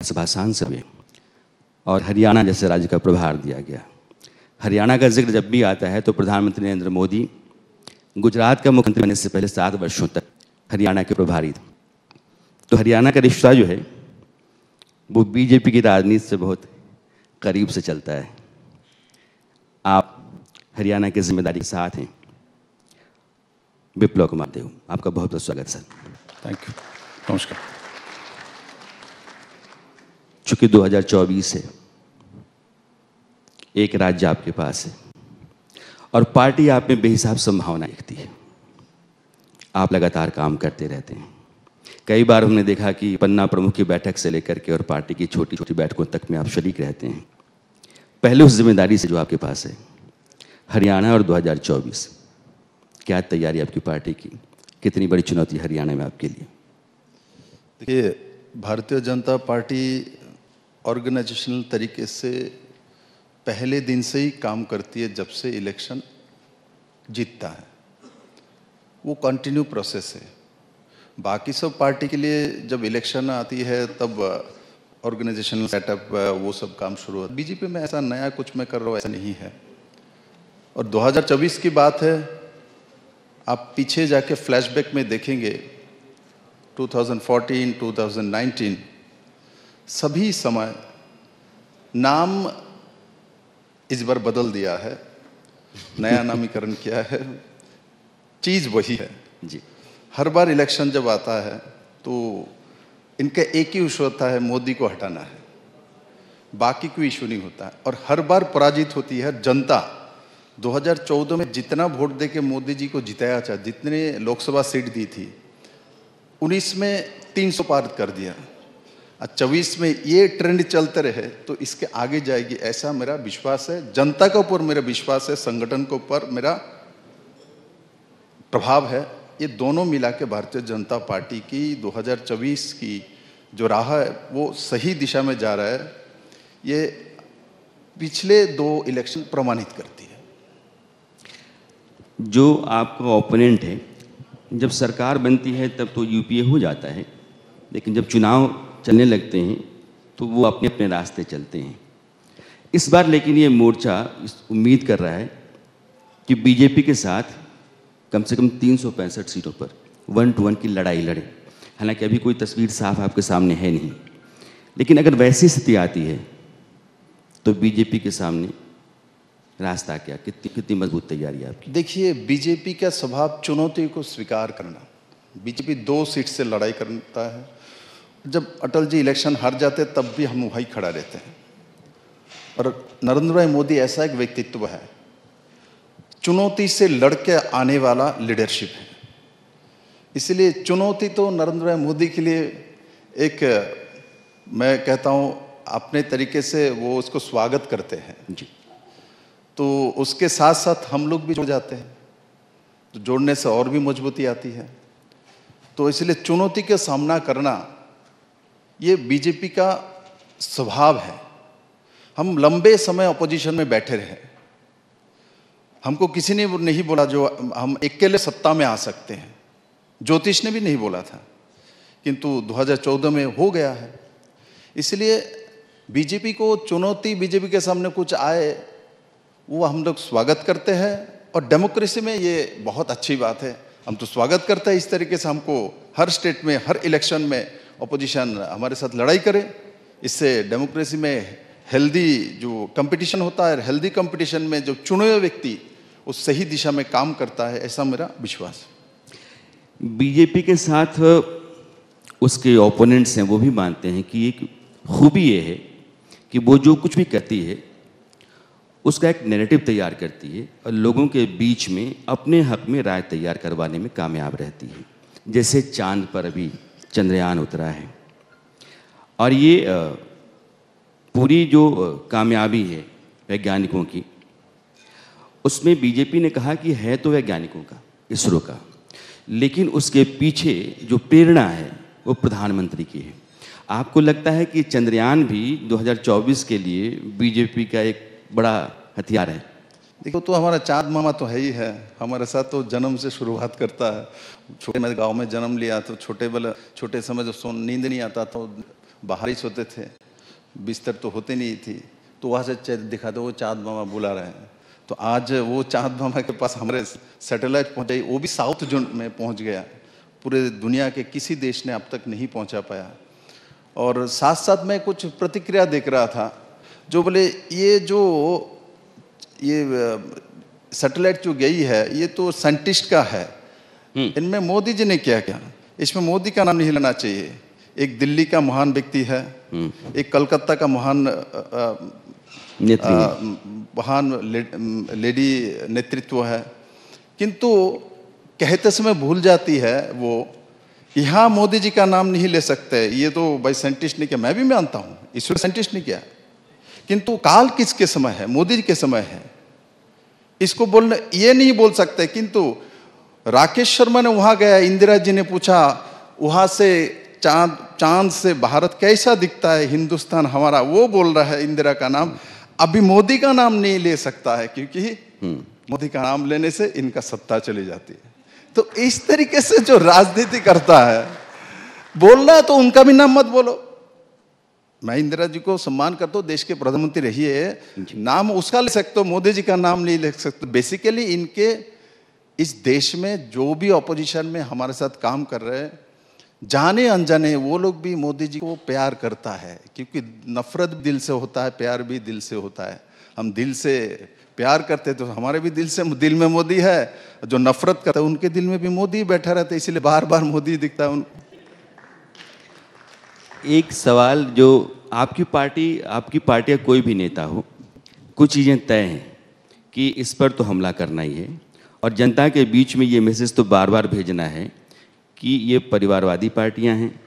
राज्यसभा सांसद हुए और हरियाणा जैसे राज्य का प्रभार दिया गया। हरियाणा का जिक्र जब भी आता है तो प्रधानमंत्री नरेंद्र मोदी गुजरात का मुख्यमंत्री बनने से पहले 7 वर्षों तक हरियाणा के प्रभारी थे। तो हरियाणा का रिश्ता जो है वो बीजेपी की राजनीति से बहुत करीब से चलता है। आप हरियाणा की जिम्मेदारी के साथ हैं। विप्लव कुमार देव, आपका बहुत बहुत स्वागत सर। थैंक यू, नमस्कार। चूंकि 2024 है, एक राज्य आपके पास है और पार्टी आप में बेहिसाब संभावना दिखती है। आप लगातार काम करते रहते हैं। कई बार हमने देखा कि पन्ना प्रमुख की बैठक से लेकर के और पार्टी की छोटी छोटी बैठकों तक में आप शरीक रहते हैं। पहले उस जिम्मेदारी से जो आपके पास है, हरियाणा और 2024, क्या तैयारी आपकी पार्टी की? कितनी बड़ी चुनौती हरियाणा में आपके लिए? देखिए, भारतीय जनता पार्टी ऑर्गेनाइजेशनल तरीके से पहले दिन से ही काम करती है। जब से इलेक्शन जीतता है वो कंटिन्यू प्रोसेस है। बाकी सब पार्टी के लिए जब इलेक्शन आती है तब ऑर्गेनाइजेशनल सेटअप वो सब काम शुरू होता है। बीजेपी में ऐसा नया कुछ मैं कर रहा हूँ ऐसा नहीं है। और 2024 की बात है, आप पीछे जाके फ्लैशबैक में देखेंगे 2014, 2019 सभी समय नाम इस बार बदल दिया है, नया नामीकरण किया है, चीज वही है जी। हर बार इलेक्शन जब आता है तो इनका एक ही इशू होता है, मोदी को हटाना है, बाकी कोई इशू नहीं होता है। और हर बार पराजित होती है जनता। 2014 में जितना वोट देके मोदी जी को जिताया था, जितने लोकसभा सीट दी थी, 19 में 300 पार कर दिया। 24 में ये ट्रेंड चलते रहे तो इसके आगे जाएगी, ऐसा मेरा विश्वास है। जनता के ऊपर मेरा विश्वास है, संगठन के ऊपर मेरा प्रभाव है। ये दोनों मिला के भारतीय जनता पार्टी की 2024 की जो राह है वो सही दिशा में जा रहा है। ये पिछले 2 इलेक्शन प्रमाणित करती है। जो आपका ओपोनेंट है, जब सरकार बनती है तब तो यूपीए हो जाता है, लेकिन जब चुनाव चलने लगते हैं तो वो अपने अपने रास्ते चलते हैं। इस बार लेकिन ये मोर्चा उम्मीद कर रहा है कि बीजेपी के साथ कम से कम 365 सीटों पर 1 to 1 की लड़ाई लड़े। हालांकि अभी कोई तस्वीर साफ आपके सामने है नहीं, लेकिन अगर वैसी स्थिति आती है तो बीजेपी के सामने रास्ता क्या, कितनी मजबूत तैयारी है आपकी? देखिए, बीजेपी का स्वभाव चुनौती को स्वीकार करना। बीजेपी 2 सीट से लड़ाई करता है। जब अटल जी इलेक्शन हार जाते तब भी हम वहीं खड़ा रहते हैं। और नरेंद्र भाई मोदी ऐसा एक व्यक्तित्व है, चुनौती से लड़के आने वाला लीडरशिप है। इसलिए चुनौती तो नरेंद्र भाई मोदी के लिए एक, मैं कहता हूँ अपने तरीके से वो उसको स्वागत करते हैं जी। तो उसके साथ साथ हम लोग भी जुड़ जाते हैं, तो जोड़ने से और भी मजबूती आती है। तो इसलिए चुनौती का सामना करना ये बीजेपी का स्वभाव है। हम लंबे समय अपोजिशन में बैठे रहे, हमको किसी ने नहीं बोला जो हम अकेले सत्ता में आ सकते हैं। ज्योतिष ने भी नहीं बोला था, किंतु 2014 में हो गया है। इसलिए बीजेपी को चुनौती, बीजेपी के सामने कुछ आए वो हम लोग स्वागत करते हैं। और डेमोक्रेसी में ये बहुत अच्छी बात है, हम तो स्वागत करते हैं। इस तरीके से हमको हर स्टेट में, हर इलेक्शन में अपोजिशन हमारे साथ लड़ाई करे। इससे डेमोक्रेसी में हेल्दी जो कंपटीशन होता है, हेल्दी कंपटीशन में जो चुने हुए व्यक्ति उस सही दिशा में काम करता है, ऐसा मेरा विश्वास है। बीजेपी के साथ उसके ओपोनेंट्स हैं वो भी मानते हैं कि एक खूबी ये है कि वो जो कुछ भी करती है उसका एक नैरेटिव तैयार करती है और लोगों के बीच में अपने हक में राय तैयार करवाने में कामयाब रहती है। जैसे चांद पर अभी चंद्रयान उतरा है और ये पूरी जो कामयाबी है वैज्ञानिकों की, उसमें बीजेपी ने कहा कि है तो वैज्ञानिकों का, इसरो का, लेकिन उसके पीछे जो प्रेरणा है वो प्रधानमंत्री की है। आपको लगता है कि चंद्रयान भी 2024 के लिए बीजेपी का एक बड़ा हथियार है? देखो, तो हमारा चाँद मामा तो है ही है, हमारे साथ तो जन्म से शुरुआत करता है। छोटे में गांव में जन्म लिया तो छोटे समय जब नींद नहीं आता तो बाहर ही सोते थे, बिस्तर तो होते नहीं थी, तो वहाँ से दिखाते वो चाँद मामा बुला रहे हैं। तो आज वो चाँद मामा के पास हमारे सैटेलाइट पहुँच गई, वो भी साउथ जोन में पहुँच गया, पूरे दुनिया के किसी देश ने अब तक नहीं पहुँचा पाया। और साथ साथ मैं कुछ प्रतिक्रिया देख रहा था, जो बोले ये सैटेलाइट जो गई है ये तो साइंटिस्ट का है, इनमें मोदी जी ने क्या किया? इसमें मोदी का नाम नहीं लेना चाहिए। एक दिल्ली का महान व्यक्ति है, एक कलकत्ता का महान लेडी नेतृत्व है, किंतु कहते समय भूल जाती है वो, यहाँ मोदी जी का नाम नहीं ले सकते। ये तो भाई साइंटिस्ट ने किया, मैं भी मानता हूँ ईश्वर साइंटिस्ट ने किया, किंतु काल किसके समय है? मोदी जी के समय है। इसको बोलने ये नहीं बोल सकते। किंतु राकेश शर्मा ने वहां गया, इंदिरा जी ने पूछा वहां से चांद से भारत कैसा दिखता है, हिंदुस्तान हमारा, वो बोल रहा है इंदिरा का नाम। अभी मोदी का नाम नहीं ले सकता है, क्योंकि मोदी का नाम लेने से इनका सत्ता चली जाती है। तो इस तरीके से जो राजनीति करता है, बोलना तो उनका भी नाम मत बोलो। मैं इंदिरा जी को सम्मान करता हूँ, देश के प्रधानमंत्री रही है, नाम उसका ले सकते हो, मोदी जी का नाम नहीं ले सकते। बेसिकली इनके इस देश में जो भी ऑपोजिशन में हमारे साथ काम कर रहे हैं, जाने अनजाने वो लोग भी मोदी जी को प्यार करता है, क्योंकि नफरत भी दिल से होता है, प्यार भी दिल से होता है। हम दिल से प्यार करते तो हमारे भी दिल में मोदी है, जो नफरत करता है उनके दिल में भी मोदी बैठा रहता है, इसलिए बार बार मोदी दिखता है उनको। एक सवाल, जो आपकी पार्टी का कोई भी नेता हो, कुछ चीज़ें तय हैं कि इस पर तो हमला करना ही है, और जनता के बीच में ये मैसेज तो बार बार भेजना है कि ये परिवारवादी पार्टियां हैं,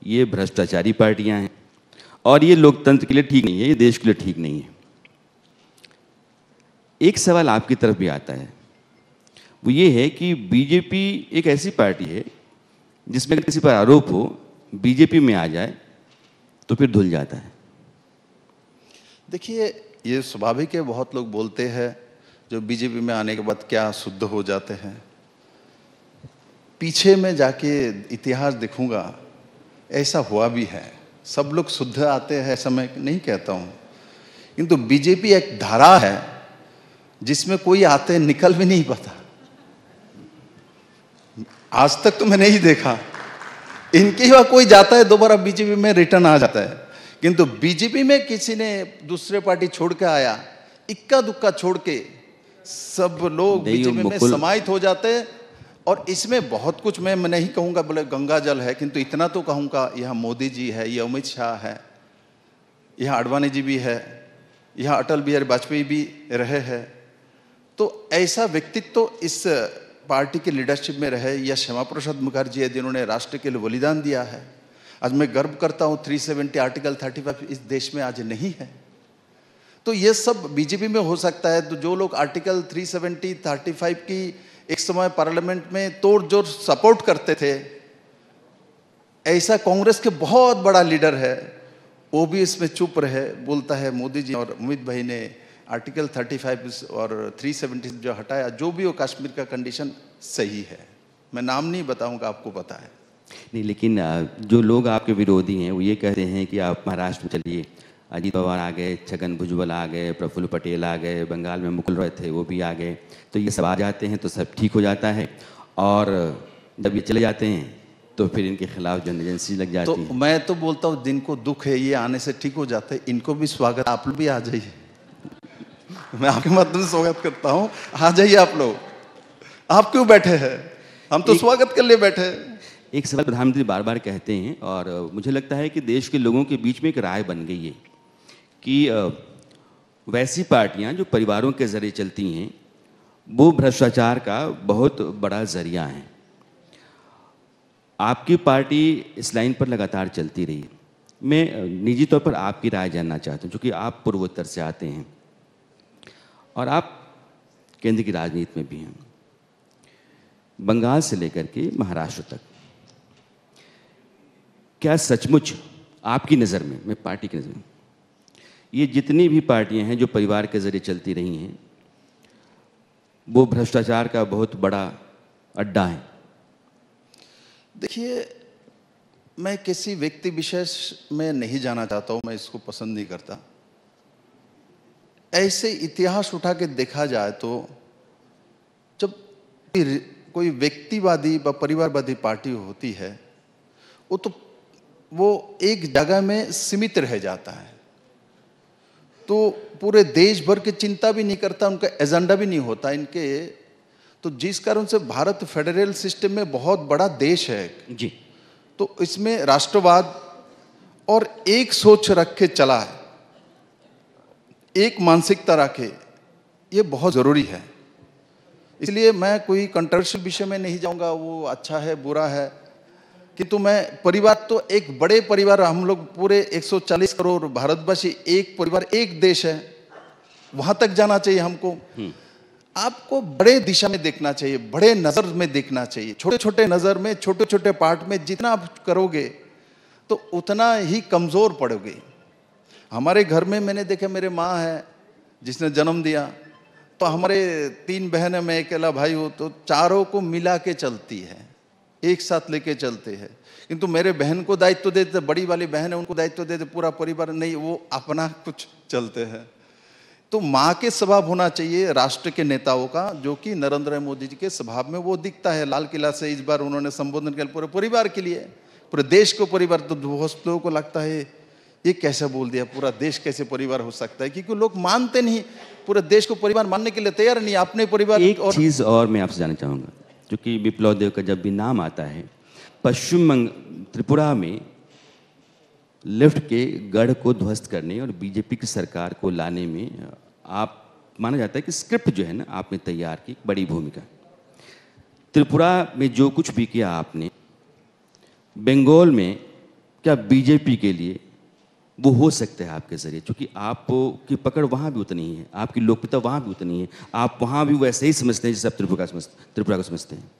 ये भ्रष्टाचारी पार्टियां हैं, और ये लोकतंत्र के लिए ठीक नहीं है, ये देश के लिए ठीक नहीं है। एक सवाल आपकी तरफ भी आता है, वो ये है कि बीजेपी एक ऐसी पार्टी है जिसमें अगर किसी पर आरोप हो, बीजेपी में आ जाए तो फिर धुल जाता है। देखिए, ये स्वाभाविक है, बहुत लोग बोलते हैं जो बीजेपी में आने के बाद क्या शुद्ध हो जाते हैं। पीछे में जाके इतिहास देखूंगा, ऐसा हुआ भी है। सब लोग शुद्ध आते हैं ऐसा मैं नहीं कहता हूं, किंतु बीजेपी एक धारा है जिसमें कोई आते निकल भी नहीं पाता। आज तक तो मैं नहीं देखा, इनके वहां कोई जाता है दोबारा बीजेपी में रिटर्न आ जाता है, किंतु बीजेपी में किसी ने दूसरे पार्टी छोड़ के आया, इक्का दुक्का छोड़ के सब लोग बीजेपी में समाहित हो जाते हैं। और इसमें बहुत कुछ मैं नहीं कहूंगा बोले गंगा जल है, किंतु इतना तो कहूंगा, यहाँ मोदी जी है, ये अमित शाह है, यहाँ आडवाणी जी भी है, यहाँ अटल बिहारी वाजपेयी भी रहे हैं। तो ऐसा व्यक्तित्व तो इस पार्टी के लीडरशिप में रहे, या श्यामा प्रसाद मुखर्जी है जिन्होंने राष्ट्र के लिए बलिदान दिया है। आज मैं गर्व करता हूँ 370 आर्टिकल 35 इस देश में आज नहीं है। तो ये सब बीजेपी में हो सकता है। तो जो लोग आर्टिकल 370 35 की एक समय पार्लियामेंट में तोड़ जोड़ सपोर्ट करते थे, ऐसा कांग्रेस के बहुत बड़ा लीडर है, वो भी इसमें चुप रहे। बोलता है मोदी जी और अमित भाई ने आर्टिकल 35 और 370 जो हटाया, जो भी वो कश्मीर का कंडीशन सही है। मैं नाम नहीं बताऊंगा, आपको पता है। नहीं, लेकिन जो लोग आपके विरोधी हैं वो ये कहते हैं कि आप महाराष्ट्र में चलिए, अजीत पवार आ गए, छगन भुजबल आ गए, प्रफुल्ल पटेल आ गए, बंगाल में मुकुल रॉय थे वो भी आ गए, तो ये सब आ जाते हैं तो सब ठीक हो जाता है, और जब ये चले जाते हैं तो फिर इनके खिलाफ जन एजेंसी लग जाती है। तो मैं तो बोलता हूँ जिनको दुख है ये आने से ठीक हो जाते हैं, इनको भी स्वागत, आप लोग भी आ जाइए। मैं आपके माध्यम से स्वागत करता हूँ, आ जाइए आप लोग। आप क्यों बैठे हैं? हम तो स्वागत कर लिए बैठे हैं। एक सवाल प्रधानमंत्री बार बार कहते हैं, और मुझे लगता है कि देश के लोगों के बीच में एक राय बन गई है कि वैसी पार्टियां जो परिवारों के जरिए चलती हैं वो भ्रष्टाचार का बहुत बड़ा जरिया है। आपकी पार्टी इस लाइन पर लगातार चलती रही। मैं निजी तौर पर आपकी राय जानना चाहता हूँ, क्योंकि आप पूर्वोत्तर से आते हैं और आप केंद्र की राजनीति में भी हैं, बंगाल से लेकर के महाराष्ट्र तक। क्या सचमुच आपकी नज़र में, मैं पार्टी की नज़र में, ये जितनी भी पार्टियां हैं जो परिवार के जरिए चलती रही हैं वो भ्रष्टाचार का बहुत बड़ा अड्डा है? देखिए, मैं किसी व्यक्ति विशेष में नहीं जाना चाहता हूं, मैं इसको पसंद नहीं करता। ऐसे इतिहास उठा के देखा जाए तो जब कोई व्यक्तिवादी व परिवारवादी पार्टी होती है वो एक जगह में सीमित रह जाता है, तो पूरे देश भर की चिंता भी नहीं करता, उनका एजेंडा भी नहीं होता इनके। तो जिस कारण से भारत फेडरल सिस्टम में बहुत बड़ा देश है जी, तो इसमें राष्ट्रवाद और एक सोच रख के चला है, एक मानसिकता रखे, ये बहुत जरूरी है। इसलिए मैं कोई कंट्रोवर्शियल विषय में नहीं जाऊंगा, वो अच्छा है बुरा है, किंतु मैं परिवार तो एक बड़े परिवार, हम लोग पूरे 140 करोड़ भारतवासी, एक परिवार एक देश है, वहां तक जाना चाहिए हमको। आपको बड़े दिशा में देखना चाहिए, बड़े नजर में देखना चाहिए। छोटे छोटे नजर में, छोटे छोटे पार्ट में जितना आप करोगे तो उतना ही कमजोर पड़ोगे। हमारे घर में मैंने देखा, मेरे माँ है जिसने जन्म दिया, तो हमारे 3 बहन है, मैं अकेला भाई हूँ, तो चारों को मिला के चलती है, एक साथ लेके चलते हैं। किंतु मेरे बहन को दायित्व देते, बड़ी वाली बहन है उनको दायित्व देते, पूरा परिवार नहीं, वो अपना कुछ चलते हैं। तो माँ के स्वभाव होना चाहिए राष्ट्र के नेताओं का, जो कि नरेंद्र मोदी जी के स्वभाव में वो दिखता है। लाल किला से इस बार उन्होंने संबोधन किया पूरे परिवार के लिए, पूरे देश को परिवार। तो बहुत लोगों को लगता है ये कैसे बोल दिया, पूरा देश कैसे परिवार हो सकता है, क्योंकि लोग मानते नहीं, पूरे देश को परिवार मानने के लिए तैयार नहीं, अपने परिवार। एक चीज और मैं आपसे जानना चाहूंगा, क्योंकि विप्लव देव का जब भी नाम आता है, पश्चिम त्रिपुरा में लेफ्ट के गढ़ को ध्वस्त करने और बीजेपी की सरकार को लाने में आप माना जाता है कि स्क्रिप्ट जो है ना आपने तैयार की, बड़ी भूमिका। त्रिपुरा में जो कुछ भी किया आपने, बंगाल में क्या बीजेपी के लिए वो हो सकता है आपके जरिए? क्योंकि आपकी पकड़ वहाँ भी उतनी ही है, आपकी लोकप्रियता वहाँ भी उतनी है, आप वहाँ भी वैसे ही समझते हैं जैसे आप त्रिपुरा को समझते हैं।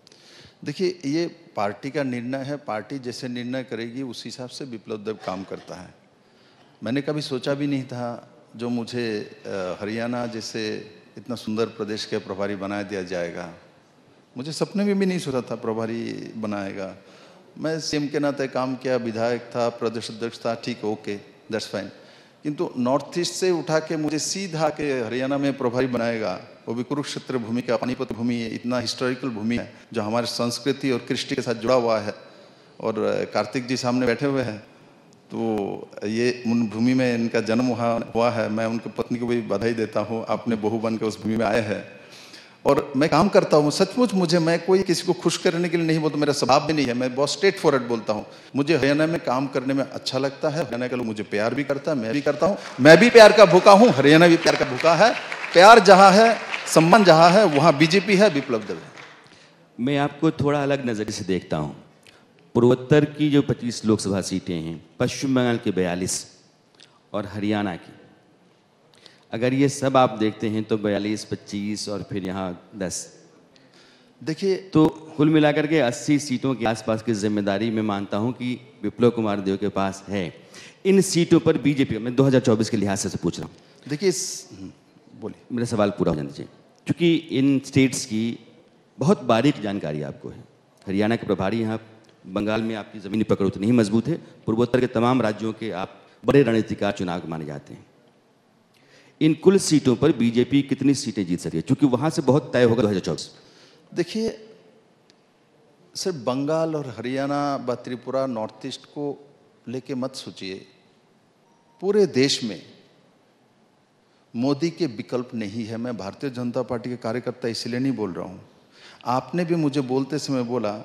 देखिए, ये पार्टी का निर्णय है, पार्टी जैसे निर्णय करेगी उस हिसाब से विप्लव देव काम करता है। मैंने कभी सोचा भी नहीं था जो मुझे हरियाणा जैसे इतना सुंदर प्रदेश के प्रभारी बना दिया जाएगा। मुझे सपने में भी नहीं सोचा था प्रभारी बनाएगा। मैं सीएम के नाते काम किया, विधायक था, प्रदेश अध्यक्ष था, ठीक, ओके, दैट्स फाइन। किंतु नॉर्थ ईस्ट से उठा के मुझे सीधा के हरियाणा में प्रभारी बनाएगा, वो भी कुरुक्षेत्र भूमि का, पानीपत भूमि है, इतना हिस्टोरिकल भूमि है जो हमारे संस्कृति और कृष्टि के साथ जुड़ा हुआ है। और कार्तिक जी सामने बैठे हुए हैं, तो ये उन भूमि में इनका जन्म हुआ है। मैं उनकी पत्नी को भी बधाई देता हूँ, आपने बहू बन के उस भूमि में आए हैं। और मैं काम करता हूँ सचमुच, मैं कोई किसी को खुश करने के लिए नहीं बोलता, मेरा स्वभाव भी नहीं है, मैं बहुत स्ट्रेट फॉरवर्ड बोलता हूँ। मुझे हरियाणा में काम करने में अच्छा लगता है, हरियाणा के लोग मुझे प्यार भी करता है, मैं भी करता हूँ, मैं भी प्यार का भूखा हूँ, हरियाणा भी प्यार का भूखा है। प्यार जहाँ है, सम्मान जहाँ है, वहाँ बीजेपी है, विप्लव देव है। मैं आपको थोड़ा अलग नज़रिए से देखता हूँ। पूर्वोत्तर की जो 25 लोकसभा सीटें हैं, पश्चिम बंगाल की 42 और हरियाणा की, अगर ये सब आप देखते हैं तो 42, 25 और फिर यहाँ 10, देखिए, तो कुल मिलाकर के 80 सीटों के आसपास की जिम्मेदारी मैं मानता हूँ कि विप्लव कुमार देव के पास है। इन सीटों पर बीजेपी, मैं 2024 के लिहाज से पूछ रहा हूँ। देखिए, बोलिए, मेरा सवाल पूरा हो जाना चाहिए, क्योंकि इन स्टेट्स की बहुत बारीक जानकारी आपको है। हरियाणा के प्रभारी हैं आप, बंगाल में आपकी ज़मीनी पकड़ उतनी ही मजबूत है, पूर्वोत्तर के तमाम राज्यों के आप बड़े रणनीतिकार चुनाव माने जाते हैं। इन कुल सीटों पर बीजेपी कितनी सीटें जीत सकती है, क्योंकि वहां से बहुत तय होगा 2024? देखिए, सिर्फ बंगाल और हरियाणा व त्रिपुरा, नॉर्थ ईस्ट को लेके मत सोचिए। पूरे देश में मोदी के विकल्प नहीं है। मैं भारतीय जनता पार्टी के कार्यकर्ता इसलिए नहीं बोल रहा हूँ। आपने भी मुझे बोलते समय बोला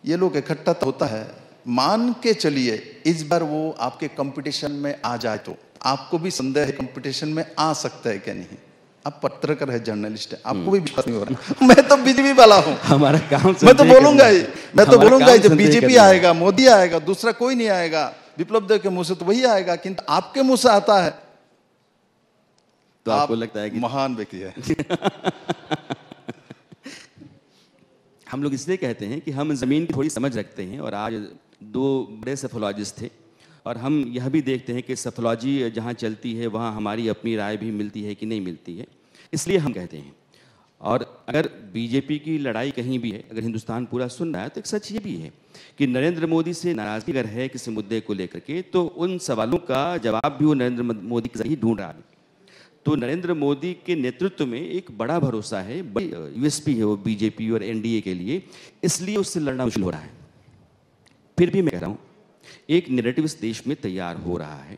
ये लोग इकट्ठा होता है, मान के चलिए इस बार वो आपके कंपटीशन में आ जाए तो आपको भी संदेह है कंपटीशन में आ सकता है क्या नहीं। आप पत्रकार है, जर्नलिस्ट है, आपको भी विश्वास नहीं हो रहा। मैं तो बीजेपी वाला हूँ, हमारा काम मैं तो बोलूंगा ही, जब बीजेपी आएगा, मोदी आएगा, दूसरा कोई नहीं आएगा। विप्लव देव के मुंह से तो वही आएगा, किंतु आपके मुंह से आता है तो आपको लगता है कि महान व्यक्ति है। हम लोग इसलिए कहते हैं कि हम जमीन की थोड़ी समझ रखते हैं, और आज 2 बड़े सेफोलॉजिस्ट थे, और हम यह भी देखते हैं कि सेफोलॉजी जहाँ चलती है वहाँ हमारी अपनी राय भी मिलती है कि नहीं मिलती है, इसलिए हम कहते हैं। और अगर बीजेपी की लड़ाई कहीं भी है, अगर हिंदुस्तान पूरा सुन रहा है, तो एक सच ये भी है कि नरेंद्र मोदी से नाराजगी अगर है किसी मुद्दे को लेकर के, तो उन सवालों का जवाब भी वो नरेंद्र मोदी के जरिए ढूंढ रहा है। तो नरेंद्र मोदी के नेतृत्व में एक बड़ा भरोसा है, बड़ी यूएसपी है वो बीजेपी और एनडीए के लिए, इसलिए उससे लड़ना मुश्किल हो रहा है। फिर भी मैं कह रहा हूँ, एक नैरेटिव इस देश में तैयार हो रहा है,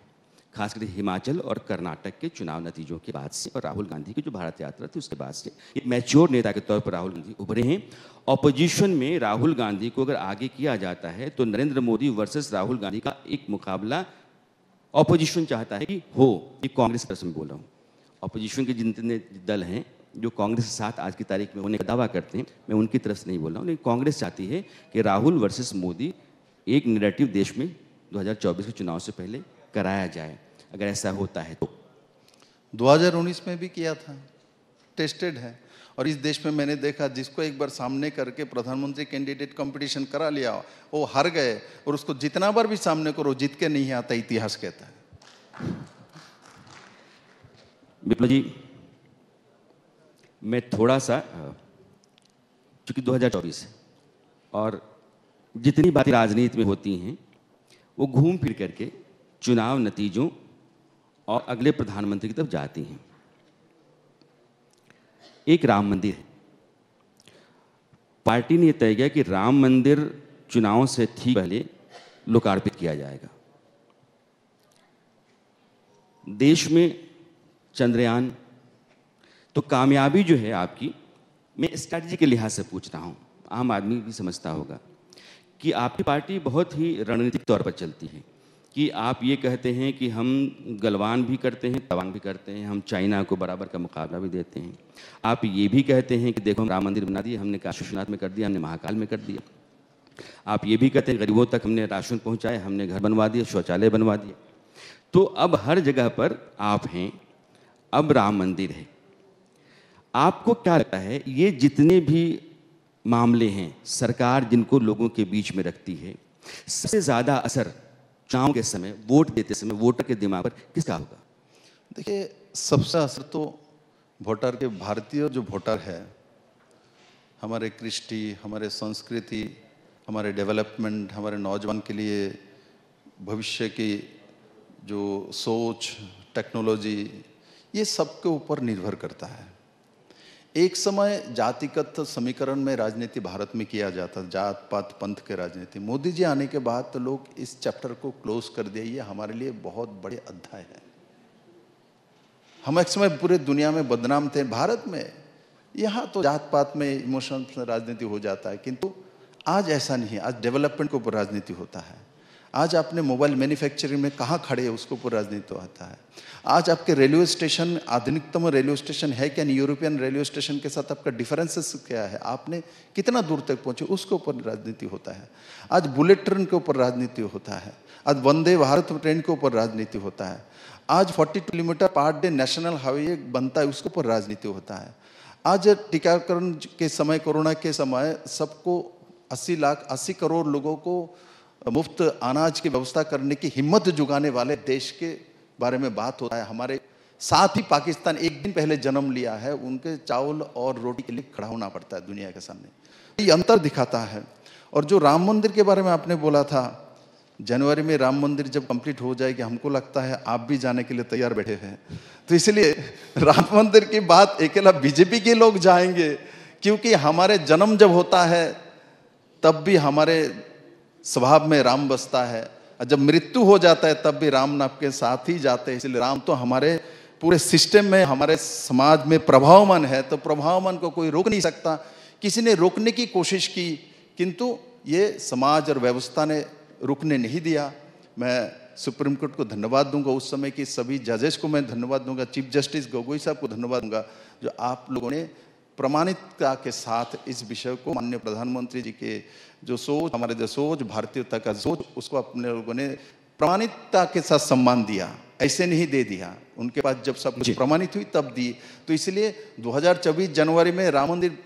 खासकर हिमाचल और कर्नाटक के चुनाव नतीजों के बाद से और राहुल गांधी की जो भारत यात्रा थी उसके बाद से एक मैच्योर नेता के तौर पर राहुल गांधी उभरे हैं। ऑपोजिशन में राहुल गांधी को अगर आगे किया जाता है तो नरेंद्र मोदी वर्सेस राहुल गांधी का एक मुकाबला ऑपोजिशन चाहता है कि हो। ये कांग्रेस की तरफ से मैं बोल रहा हूँ, ऑपोजिशन के जितने दल हैं जो कांग्रेस के साथ आज की तारीख में होने का दावा करते हैं, मैं उनकी तरफ से नहीं बोल रहा हूँ, लेकिन कांग्रेस चाहती है कि राहुल वर्सेस मोदी एक नैरेटिव देश में 2024 के चुनाव से पहले कराया जाए। अगर ऐसा होता है तो 2019 में भी किया था, टेस्टेड है। और इस देश में मैंने देखा, जिसको एक बार सामने करके प्रधानमंत्री कैंडिडेट कंपटीशन करा लिया, वो हार गए, और उसको जितना बार भी सामने करो जीत के नहीं आता, इतिहास कहता है। विप्लव जी, मैं थोड़ा सा, चूंकि 2024 है और जितनी बातें राजनीति में होती हैं वो घूम फिर करके चुनाव नतीजों और अगले प्रधानमंत्री की तरफ जाती हैं। एक राम मंदिर है, पार्टी ने यह तय किया कि राम मंदिर चुनाव से ठीक पहले लोकार्पित किया जाएगा। देश में चंद्रयान, तो कामयाबी जो है आपकी, मैं स्ट्रैटेजी के लिहाज से पूछ रहा हूं, आम आदमी भी समझता होगा कि आपकी पार्टी बहुत ही रणनीतिक तौर पर चलती है कि आप ये कहते हैं कि हम गलवान भी करते हैं, तवान भी करते हैं, हम चाइना को बराबर का मुकाबला भी देते हैं। आप ये भी कहते हैं कि देखो हम राम मंदिर बना दिए, हमने काशी विश्वनाथ में कर दिया, हमने महाकाल में कर दिया। आप ये भी कहते हैं गरीबों तक हमने राशन पहुंचाए, हमने घर बनवा दिए, शौचालय बनवा दिए। तो अब हर जगह पर आप हैं, अब राम मंदिर है। आपको क्या लगता है, ये जितने भी मामले हैं, सरकार जिनको लोगों के बीच में रखती है, सबसे ज़्यादा असर चुनाव के समय, वोट देते समय वोटर के दिमाग पर किसका होगा? देखिए, सबसे असर तो वोटर के, भारतीय जो वोटर है, हमारे कृष्टि, हमारे संस्कृति, हमारे डेवलपमेंट, हमारे नौजवान के लिए भविष्य की जो सोच, टेक्नोलॉजी, ये सब के ऊपर निर्भर करता है। एक समय जातिगत समीकरण में राजनीति भारत में किया जाता, जात पात पंथ के राजनीति। मोदी जी आने के बाद तो लोग इस चैप्टर को क्लोज कर दिया। ये हमारे लिए बहुत बड़े अध्याय है। हम एक समय पूरे दुनिया में बदनाम थे। भारत में यहाँ तो जात पात में इमोशनल राजनीति हो जाता है, किंतु आज ऐसा नहीं है। आज डेवलपमेंट के ऊपर राजनीति होता है। आज आपने मोबाइल मैन्युफैक्चरिंग में कहाँ खड़े हैं उसके ऊपर राजनीति होता है। आज आपके रेलवे स्टेशन आधुनिकतम रेलवे स्टेशन है क्या, यूरोपियन रेलवे स्टेशन के साथ आपका डिफरेंसेस क्या है, आपने कितना दूर तक पहुंचे, उसके ऊपर राजनीति होता है। आज बुलेट ट्रेन के ऊपर राजनीति होता है। आज वंदे भारत ट्रेन के ऊपर राजनीति होता है। आज 42 kilometre per day national highway बनता है, उसके ऊपर राजनीति होता है। आज टीकाकरण के समय, कोरोना के समय सबको 80 करोड़ लोगों को मुफ्त अनाज की व्यवस्था करने की हिम्मत जुगाने वाले देश के बारे में बात होता है। हमारे साथ ही पाकिस्तान एक दिन पहले जन्म लिया है, उनके चावल और रोटी के लिए खड़ा होना पड़ता है दुनिया के सामने। ये अंतर दिखाता है। और जो राम मंदिर के बारे में आपने बोला था, जनवरी में राम मंदिर जब कंप्लीट हो जाएगी, हमको लगता है आप भी जाने के लिए तैयार बैठे हैं। तो इसलिए राम मंदिर की बात अकेला बीजेपी के लोग जाएंगे, क्योंकि हमारे जन्म जब होता है तब भी हमारे स्वभाव में राम बसता है, और जब मृत्यु हो जाता है तब भी राम नाम के साथ ही जाते हैं। इसलिए राम तो हमारे पूरे सिस्टम में, हमारे समाज में प्रभावमान है। तो प्रभावमान को कोई रोक नहीं सकता। किसी ने रोकने की कोशिश की, किंतु ये समाज और व्यवस्था ने रुकने नहीं दिया। मैं सुप्रीम कोर्ट को धन्यवाद दूंगा, उस समय की सभी जजेस को मैं धन्यवाद दूंगा, चीफ जस्टिस गोगोई साहब को धन्यवाद दूंगा, जो आप लोगों ने प्रमाणिकता के साथ इस विषय को, माननीय प्रधानमंत्री जी के जो सोच, हमारे जो सोच, भारतीयता का सोच, उसको अपने लोगों ने प्रमाणिकता के साथ सम्मान दिया। ऐसे नहीं दे दिया, उनके पास जब सब कुछ प्रमाणित हुई तब दी। तो इसलिए 2024 जनवरी में राम मंदिर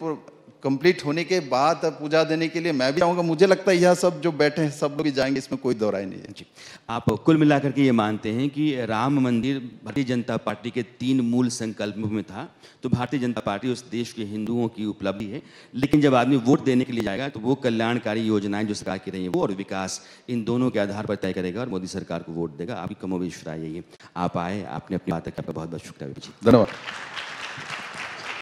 कंप्लीट होने के बाद पूजा देने के लिए मैं भी आऊँगा। मुझे लगता है यह सब जो बैठे हैं सब लोग भी जाएंगे, इसमें कोई दो राय नहीं है। जी, आप कुल मिलाकर के ये मानते हैं कि राम मंदिर भारतीय जनता पार्टी के 3 मूल संकल्पों में था, तो भारतीय जनता पार्टी उस देश के हिंदुओं की उपलब्धि है। लेकिन जब आदमी वोट देने के लिए जाएगा तो वो कल्याणकारी योजनाएं जो सरकार की रही हैं वो और विकास, इन दोनों के आधार पर तय करेगा और मोदी सरकार को वोट देगा। आपकी कमोबेश राय यही है। आप आए, आपने अपनी बात की, आपका बहुत बहुत शुक्रिया। धन्यवाद।